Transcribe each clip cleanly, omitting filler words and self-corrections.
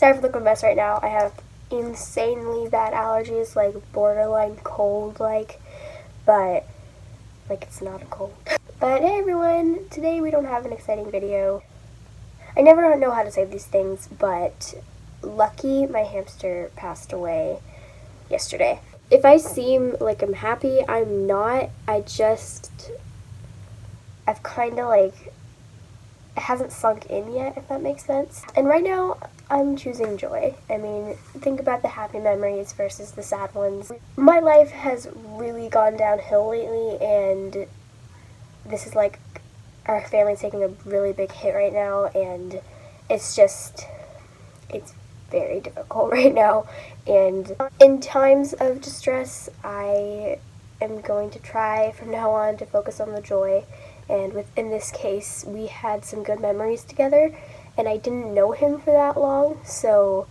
Sorry for looking a mess right now. I have insanely bad allergies, like borderline cold, but it's not a cold. But hey everyone, today we don't have an exciting video. I never know how to say these things, but Lucky, my hamster, passed away yesterday. If I seem like I'm happy, I'm not. I've kind of it hasn't sunk in yet, if that makes sense. And right now, I'm choosing joy. I mean, think about the happy memories versus the sad ones. My life has really gone downhill lately, and this is our family's taking a really big hit right now, and it's very difficult right now. And in times of distress, I am going to try from now on to focus on the joy. And in this case, we had some good memories together, and I didn't know him for that long, so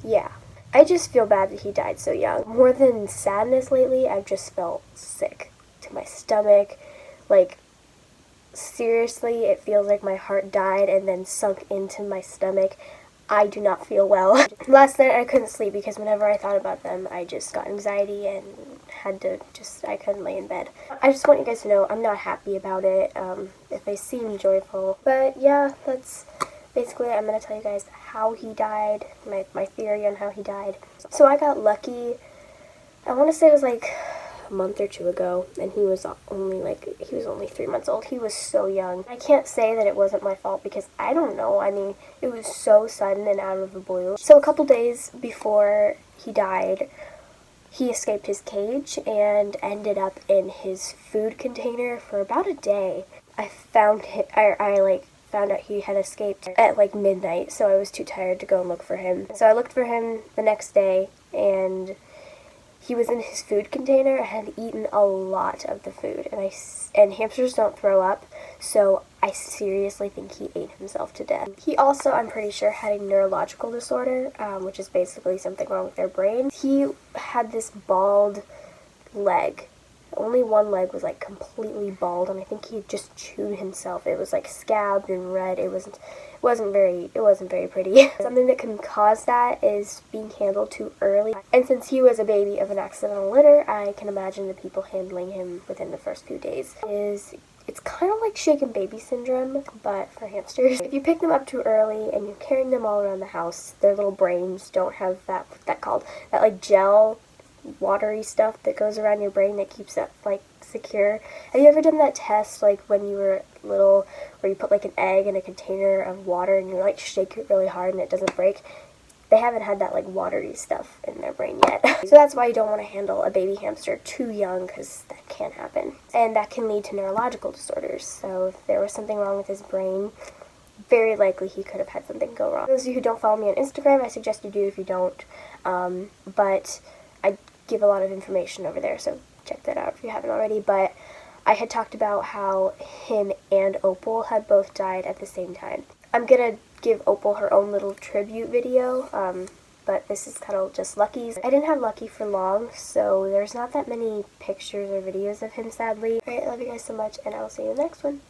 yeah. I just feel bad that he died so young. More than sadness lately, I've just felt sick to my stomach. Seriously, it feels like my heart died and then sunk into my stomach. I do not feel well. Last night I couldn't sleep because whenever I thought about them, I just got anxiety and I couldn't lay in bed. I just want you guys to know I'm not happy about it, if they seem joyful. But yeah, that's basically, I'm going to tell you guys how he died, my theory on how he died. So I got lucky, I want to say it was a month or two ago, and he was only 3 months old. He was so young. I can't say that it wasn't my fault because I don't know. I mean, it was so sudden and out of the blue. So a couple days before he died, he escaped his cage and ended up in his food container for about a day. I found him, I found out he had escaped at midnight, so I was too tired to go and look for him. So I looked for him the next day, and he was in his food container and had eaten a lot of the food. And hamsters don't throw up, so I seriously think he ate himself to death. He also, I'm pretty sure, had a neurological disorder, which is basically something wrong with their brain. He had this bald leg. Only one leg was completely bald, and I think he had just chewed himself. It was scabbed and red. It wasn't very pretty. Something that can cause that is being handled too early. And since he was a baby of an accidental litter, I can imagine the people handling him within the first few days it's kind of like shaken baby syndrome, but for hamsters. If you pick them up too early and you're carrying them all around the house, their little brains don't have that gel, watery stuff that goes around your brain that keeps it secure. Have you ever done that test when you were little, where you put an egg in a container of water and you shake it really hard and it doesn't break? They haven't had that watery stuff in their brain yet. So that's why you don't want to handle a baby hamster too young, because that can happen. And that can lead to neurological disorders. So if there was something wrong with his brain, very likely he could have had something go wrong. For those of you who don't follow me on Instagram, I suggest you do if you don't. But I give a lot of information over there, so check that out if you haven't already. But I had talked about how him and Opal had both died at the same time. I'm gonna give Opal her own little tribute video, but this is kind of just Lucky's. I didn't have Lucky for long, so there's not that many pictures or videos of him, sadly. Alright, I love you guys so much, and I will see you in the next one.